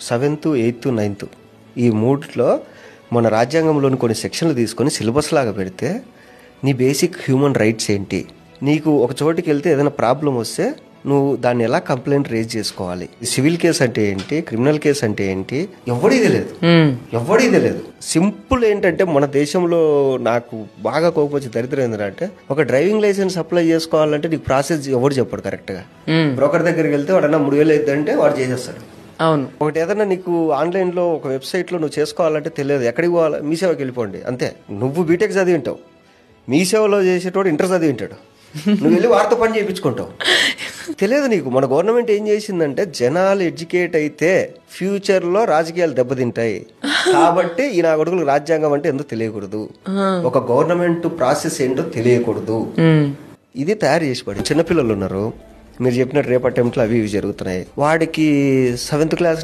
Seventh, eighth, ninth ఈ మూడిట్లో మన రాజ్యాంగంలోని కొన్ని సెక్షన్లు తీసుకొని సిలబస్ లాగా పెడితే నీ బేసిక్ హ్యూమన్ రైట్స్ ఏంటి, నీకు ఒక చోటికి వెళ్తే ఏదైనా ప్రాబ్లం వస్తే నువ్వు దాన్ని ఎలా కంప్లైంట్ రేజ్ చేసుకోవాలి, సివిల్ కేసు అంటే ఏంటి, క్రిమినల్ కేసు అంటే ఏంటి, ఎవడిది లేదు. సింపుల్ ఏంటంటే మన దేశంలో నాకు బాగా కోపం వచ్చి దరిద్రం ఏంటంటే ఒక డ్రైవింగ్ లైసెన్స్ అప్లై చేసుకోవాలంటే నీకు ప్రాసెస్ ఎవడు చెప్పాడు కరెక్ట్గా. బ్రోకర్ దగ్గరికి వెళ్తే వాడన్నా 3,000 అవుతుందంటే వాడు చేసేస్తాడు. అవును. ఒకటి ఏదైనా నీకు ఆన్లైన్లో ఒక వెబ్సైట్లో నువ్వు చేసుకోవాలంటే తెలియదు, ఎక్కడికి పోవాలి, మీ సేవకి వెళ్ళిపోండి అంతే. నువ్వు బీటెక్ చదివి ఉంటావు, మీ సేవలో చేసేటోడు ఇంటర్ చదివి ఉంటాడు, నువ్వు వెళ్ళి వారితో పని చేయించుకుంటావు. తెలియదు నీకు. మన గవర్నమెంట్ ఏం చేసిందంటే జనాలు ఎడ్యుకేట్ అయితే ఫ్యూచర్లో రాజకీయాలు దెబ్బతింటాయి కాబట్టి ఈ నా కొడుకులకు రాజ్యాంగం అంటే ఎందుకు తెలియకూడదు, ఒక గవర్నమెంట్ ప్రాసెస్ ఏంటో తెలియకూడదు, ఇది తయారు చేసి పడి. చిన్నపిల్లలు ఉన్నారు, మీరు చెప్పినట్టు రేపు అటెంప్ట్లు అవి ఇవి జరుగుతున్నాయి. వాడికి 7th క్లాస్